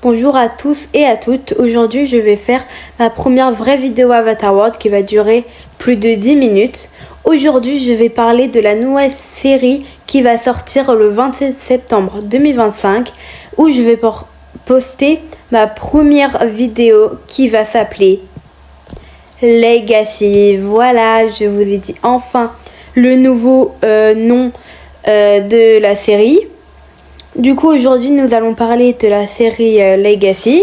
Bonjour à tous et à toutes. Aujourd'hui, je vais faire ma première vraie vidéo Avatar World qui va durer plus de 10 minutes. Aujourd'hui, je vais parler de la nouvelle série qui va sortir le 27 septembre 2025 où je vais poster ma première vidéo qui va s'appeler Legacy. Voilà, je vous ai dit enfin le nouveau nom de la série. Du coup, aujourd'hui, nous allons parler de la série Legacy.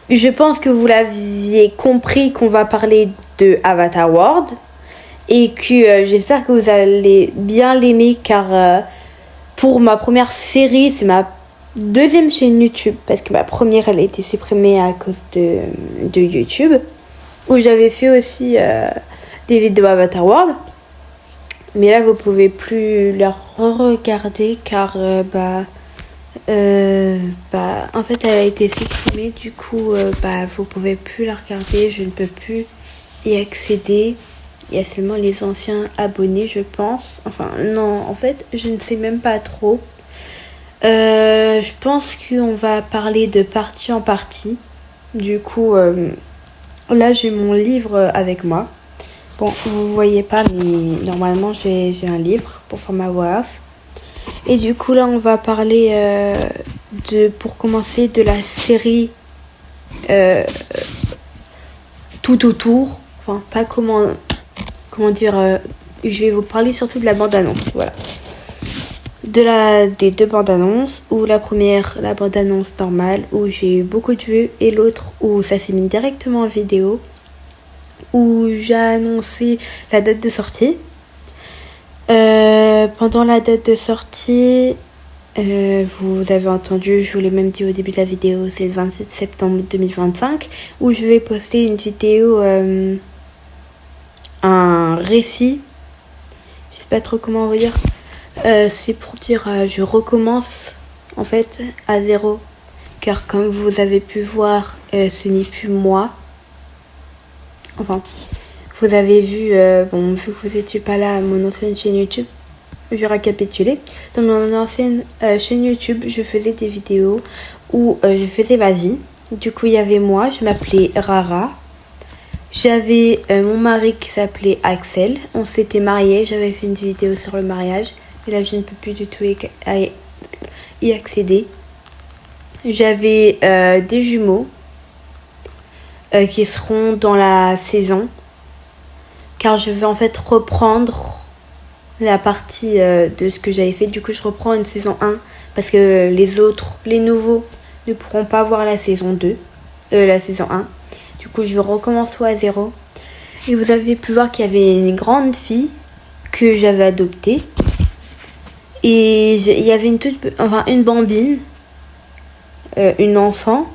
Je pense que vous l'aviez compris qu'on va parler de Avatar World. Et que j'espère que vous allez bien l'aimer car pour ma première série, c'est ma deuxième chaîne YouTube. Parce que ma première, elle a été supprimée à cause de YouTube. Où j'avais fait aussi des vidéos Avatar World. Mais là, vous pouvez plus la regarder car en fait elle a été supprimée, du coup vous pouvez plus la regarder, je ne peux plus y accéder. Il y a seulement les anciens abonnés, je pense. Enfin non, en fait je ne sais même pas trop. Je pense qu'on va parler de partie en partie. Du coup là j'ai mon livre avec moi. Bon, vous voyez pas, mais normalement j'ai un livre pour faire ma voix off. Et du coup là on va parler pour commencer de la série tout autour. Enfin pas comment dire, je vais vous parler surtout de la bande-annonce. Voilà. Des deux bandes-annonces, où la première, la bande-annonce normale, où j'ai eu beaucoup de vues, et l'autre où ça s'est mis directement en vidéo, où j'ai annoncé la date de sortie. Pendant la date de sortie, vous avez entendu, je vous l'ai même dit au début de la vidéo, c'est le 27 septembre 2025, où je vais poster une vidéo, un récit, je sais pas trop comment vous dire, c'est pour dire je recommence en fait à zéro, car comme vous avez pu voir, ce n'est plus moi. Enfin, vous avez vu, vu que vous n'étiez pas là à mon ancienne chaîne YouTube, je vais récapituler. Dans mon ancienne chaîne YouTube, je faisais des vidéos où je faisais ma vie. Du coup, il y avait moi, je m'appelais Rara. J'avais mon mari qui s'appelait Axel. On s'était mariés, j'avais fait une vidéo sur le mariage. Et là, je ne peux plus du tout y accéder. J'avais des jumeaux qui seront dans la saison. Car je vais en fait reprendre la partie de ce que j'avais fait. Du coup, je reprends une saison 1 parce que les nouveaux ne pourront pas voir la saison 2, la saison 1. Du coup, je recommence tout à zéro. Et vous avez pu voir qu'il y avait une grande fille que j'avais adoptée. Et il y avait une bambine, une enfant.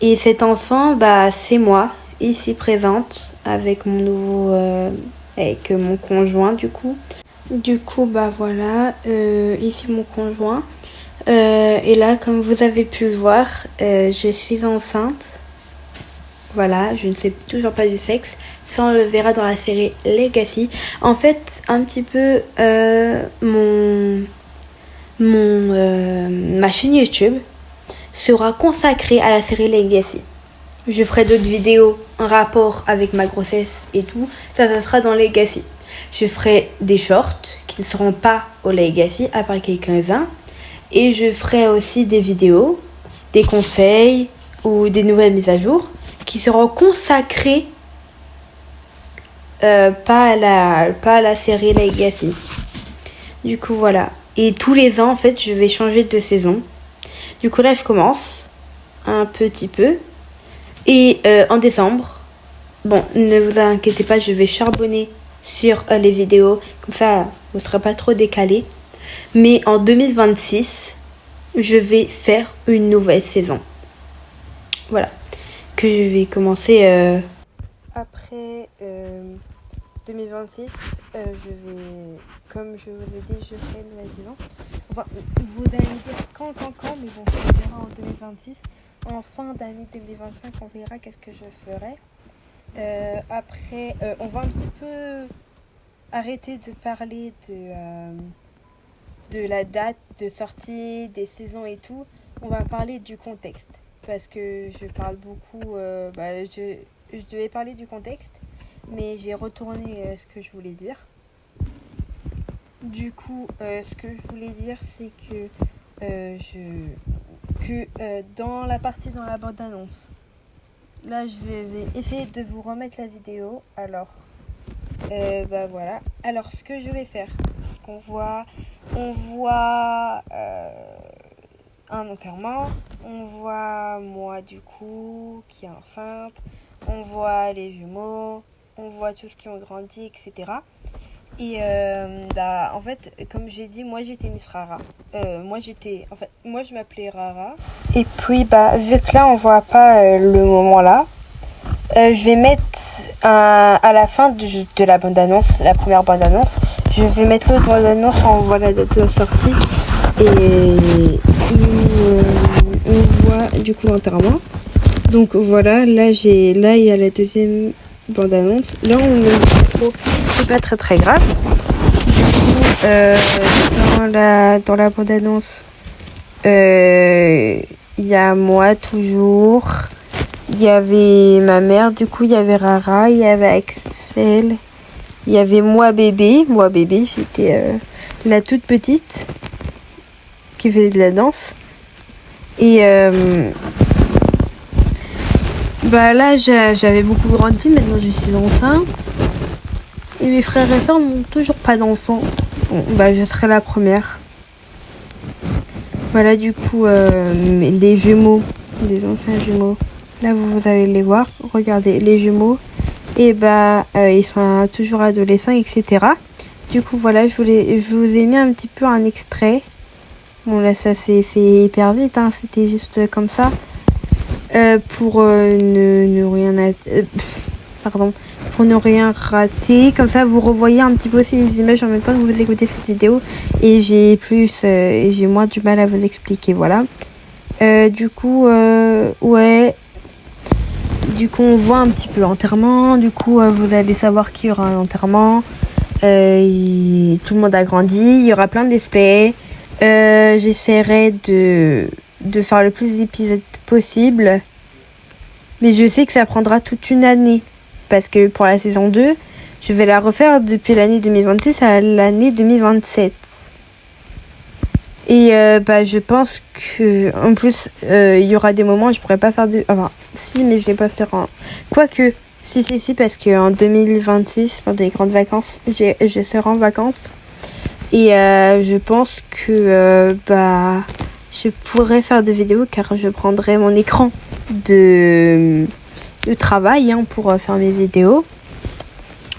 Et cet enfant, c'est moi, ici présente, avec avec mon conjoint du coup. Du coup, voilà, ici mon conjoint. Et là, comme vous avez pu voir, je suis enceinte. Voilà, je ne sais toujours pas du sexe. Ça, on le verra dans la série Legacy. En fait, un petit peu ma chaîne YouTube sera consacrée à la série Legacy. Je ferai d'autres vidéos en rapport avec ma grossesse et tout. Ça sera dans Legacy. Je ferai des shorts qui ne seront pas au Legacy, à part quelques-uns. Et je ferai aussi des vidéos, des conseils ou des nouvelles mises à jour qui seront consacrées pas à la série Legacy. Du coup, voilà. Et tous les ans, en fait, je vais changer de saison. Du coup, là, je commence un petit peu. Et en décembre, ne vous inquiétez pas, je vais charbonner sur les vidéos. Comme ça, vous ne serez pas trop décalé. Mais en 2026, je vais faire une nouvelle saison. Voilà. Que je vais commencer après 2026. Comme je vous ai dit, je ferai une nouvelle saison. Enfin, vous allez me dire quand, mais bon, on verra en 2026. En fin d'année 2025, on verra qu'est-ce que je ferai. Après, on va un petit peu arrêter de parler de la date de sortie, des saisons et tout. On va parler du contexte. parce que je parle beaucoup. Je devais parler du contexte, mais j'ai retourné ce que je voulais dire. Du coup, ce que je voulais dire, c'est que dans la partie dans la bande-annonce, là, je vais essayer de vous remettre la vidéo. Alors, voilà. Alors, ce que je vais faire, ce qu'on voit, on voit un enterrement, on voit moi du coup qui est enceinte, on voit les jumeaux, on voit tous qui ont grandi, etc. Et en fait, comme j'ai dit, moi j'étais Miss Rara. Moi je m'appelais Rara. Et puis vu que là on voit pas le moment là, je vais mettre à la fin de la bande annonce, la première bande annonce, je vais mettre l'autre bande annonce en voit la date de sortie et on voit du coup l'enterrement. Donc voilà, là il y a la deuxième bande annonce. Là on met trop, c'est pas très grave. Dans la bande annonce, il y a moi toujours. Il y avait ma mère, du coup il y avait Rara, il y avait Axel, il y avait moi bébé, j'étais la toute petite qui faisait de la danse. Et là j'avais beaucoup grandi, maintenant je suis enceinte. Et mes frères et sœurs n'ont toujours pas d'enfants. Bon, je serai la première. Voilà du coup les jumeaux, les anciens jumeaux. Là vous allez les voir. Regardez les jumeaux. Et ils sont toujours adolescents, etc. Du coup voilà, je vous ai mis un petit peu un extrait. Bon là ça s'est fait hyper vite, hein, c'était juste comme ça. Pour ne rien pour ne rien rater. Comme ça vous revoyez un petit peu aussi les images en même temps que vous écoutez cette vidéo. Et j'ai moins du mal à vous expliquer, voilà. Du coup on voit un petit peu l'enterrement. Du coup vous allez savoir qu'il y aura un enterrement. Tout le monde a grandi, il y aura plein de displays. J'essaierai de faire le plus d'épisodes possible. Mais je sais que ça prendra toute une année. Parce que pour la saison 2, je vais la refaire depuis l'année 2026 à l'année 2027. Et je pense que en plus il y aura des moments où je pourrais pas faire de... Enfin, si, mais je vais pas faire un... Quoique, si, parce qu'en 2026, pendant les grandes vacances, je serai en vacances. Et je pense que je pourrais faire des vidéos car je prendrai mon écran de travail pour faire mes vidéos.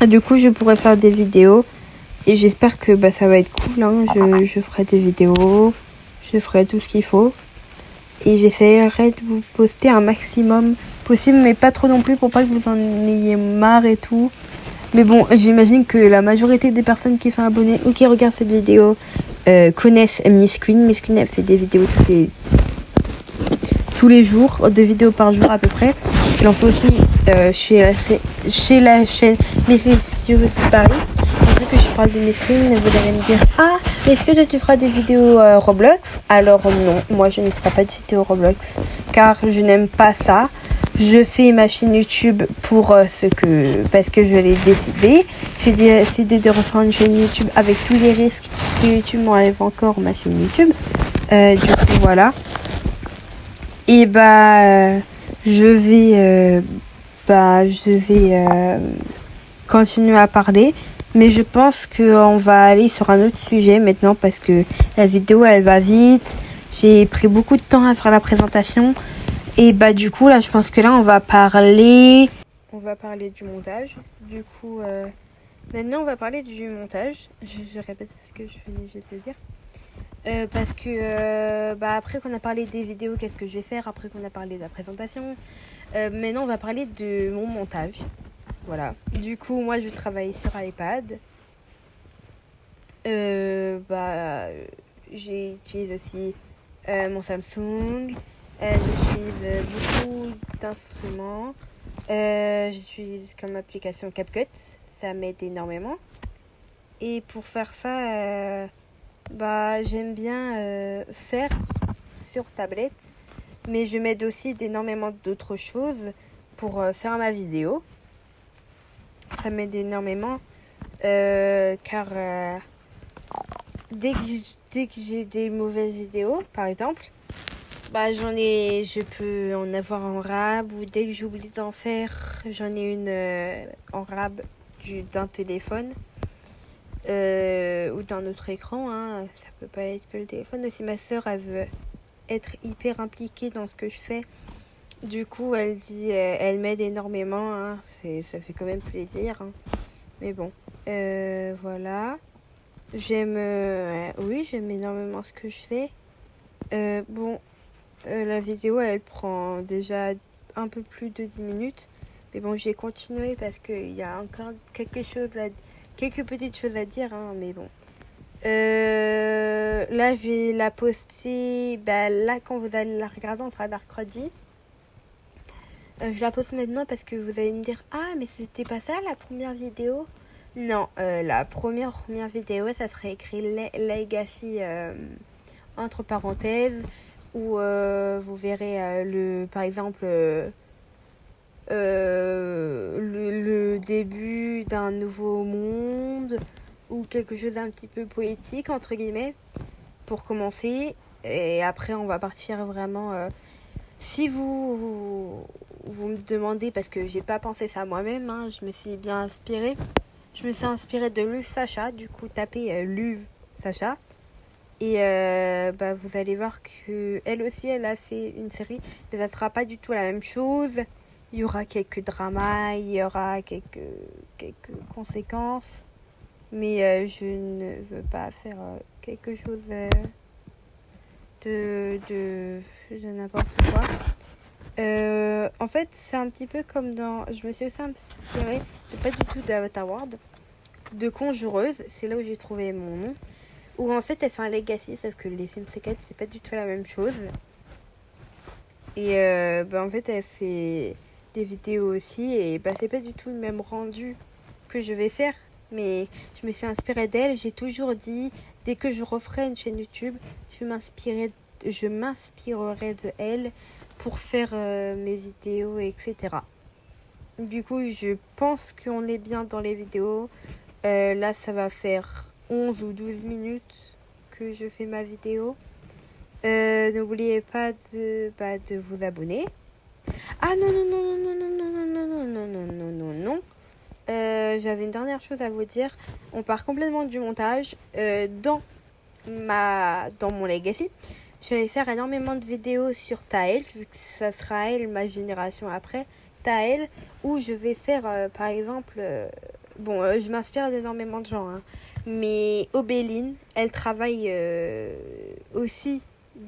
Du coup, je pourrais faire des vidéos et j'espère que ça va être cool. Je ferai des vidéos, je ferai tout ce qu'il faut et j'essaierai de vous poster un maximum possible, mais pas trop non plus pour pas que vous en ayez marre et tout. Mais bon, j'imagine que la majorité des personnes qui sont abonnées ou qui regardent cette vidéo connaissent Miss Queen. Miss Queen, elle fait des vidéos tous les jours, 2 vidéos par jour à peu près. Elle en fait aussi chez la chaîne Méphistios Paris. Après que je parle de Miss Queen, vous allez me dire « Ah, est-ce que tu feras des vidéos Roblox ?» Alors non, moi je ne ferai pas de vidéos Roblox car je n'aime pas ça. Je fais ma chaîne YouTube parce que je l'ai décidé. J'ai décidé de refaire une chaîne YouTube avec tous les risques que YouTube m'enlève encore ma chaîne YouTube. Du coup voilà. Et je vais continuer à parler. Mais je pense qu'on va aller sur un autre sujet maintenant parce que la vidéo elle va vite. J'ai pris beaucoup de temps à faire la présentation. Et du coup là je pense que là on va parler du montage. Du coup maintenant on va parler du montage. Je répète ce que je venais juste de dire. Parce que après qu'on a parlé des vidéos, qu'est-ce que je vais faire après qu'on a parlé de la présentation, maintenant on va parler de mon montage. Voilà. Du coup moi je travaille sur iPad. J'utilise aussi mon Samsung. J'utilise beaucoup d'instruments. J'utilise comme application CapCut. Ça m'aide énormément. Et pour faire ça, j'aime bien faire sur tablette. mais je m'aide aussi d'énormément d'autres choses pour faire ma vidéo. Ça m'aide énormément car dès que j'ai des mauvaises vidéos, par exemple, bah je peux en avoir en rab, ou dès que j'oublie d'en faire, j'en ai une en rab d'un téléphone ou d'un autre écran, hein. Ça peut pas être que le téléphone. Aussi, ma soeur, elle veut être hyper impliquée dans ce que je fais. Du coup, elle m'aide énormément, hein. Ça fait quand même plaisir, hein. Mais bon, voilà. J'aime énormément ce que je fais. La vidéo, elle prend déjà un peu plus de 10 minutes. Mais bon, j'ai continué parce qu'il y a encore quelques petites choses à dire, hein, mais bon. Là, je vais la poster. Là, quand vous allez la regarder, on fera mercredi. Je la poste maintenant parce que vous allez me dire: ah, mais c'était pas ça la première vidéo? Non, la première vidéo, ça serait écrit Legacy entre parenthèses, où vous verrez par exemple le début d'un nouveau monde, ou quelque chose d'un petit peu poétique entre guillemets pour commencer, et après on va partir vraiment si vous me demandez, parce que j'ai pas pensé ça moi-même, hein, je me suis inspirée de Luv Sacha. Du coup, tapez Luv Sacha et vous allez voir que elle aussi, elle a fait une série, mais ça sera pas du tout la même chose. Il y aura quelques dramas, il y aura quelques conséquences, mais je ne veux pas faire quelque chose de n'importe quoi. En fait, c'est un petit peu comme je me suis aussi inspirée, pas du tout d'Avatar World, de Conjureuse. C'est là où j'ai trouvé mon nom. Où en fait, elle fait un legacy, sauf que les Sims Secrets, c'est pas du tout la même chose. Et en fait, elle fait des vidéos aussi, et c'est pas du tout le même rendu que je vais faire. Mais je me suis inspirée d'elle. J'ai toujours dit, dès que je referai une chaîne YouTube, je m'inspirerai de elle pour faire mes vidéos, etc. Du coup, je pense qu'on est bien dans les vidéos. Là, ça va faire 11 ou 12 minutes que je fais ma vidéo. N'oubliez pas de vous abonner. Ah non, non, non, non, non, non, non, non, non, non, non, non, non. J'avais une dernière chose à vous dire. On part complètement du montage. Dans mon legacy, je vais faire énormément de vidéos sur Tael, vu que ça sera elle, ma génération après, Tael, où je vais faire, par exemple, je m'inspire d'énormément de gens, hein, mais Obéline, elle travaille aussi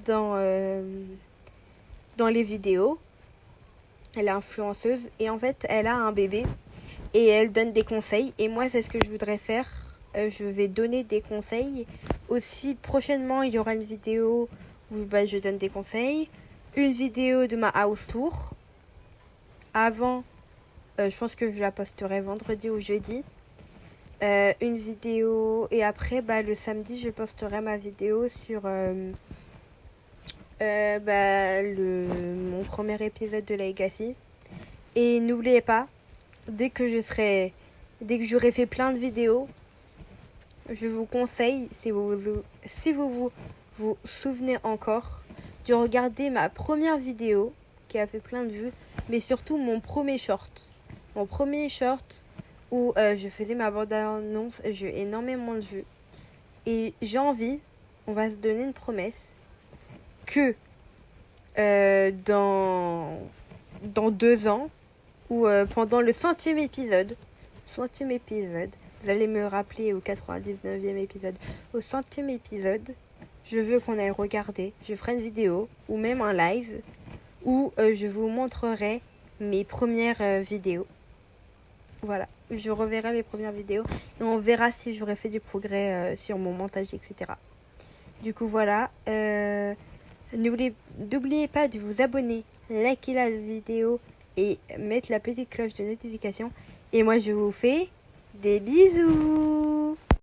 dans les vidéos. Elle est influenceuse, et en fait, elle a un bébé, et elle donne des conseils, et moi, c'est ce que je voudrais faire. Je vais donner des conseils. Aussi, prochainement, il y aura une vidéo où je donne des conseils. Une vidéo de ma house tour. Avant, je pense que je la posterai vendredi ou jeudi. Une vidéo. Et après, le samedi, je posterai ma vidéo sur mon premier épisode de Legacy. Et n'oubliez pas, dès que j'aurai fait plein de vidéos, je vous conseille, si vous vous souvenez encore, de regarder ma première vidéo qui a fait plein de vues, mais surtout mon premier short. Mon premier short où je faisais ma bande-annonce, j'ai eu énormément de vues. Et j'ai envie, on va se donner une promesse, que dans 2 ans, ou pendant le 100e épisode, vous allez me rappeler au 99e épisode, au 100e épisode, je veux qu'on aille regarder, je ferai une vidéo, ou même un live, où je vous montrerai mes premières vidéos. Voilà, je reverrai mes premières vidéos, et on verra si j'aurais fait du progrès sur mon montage, etc. Du coup, voilà, n'oubliez pas de vous abonner, liker la vidéo, et mettre la petite cloche de notification. Et moi, je vous fais des bisous.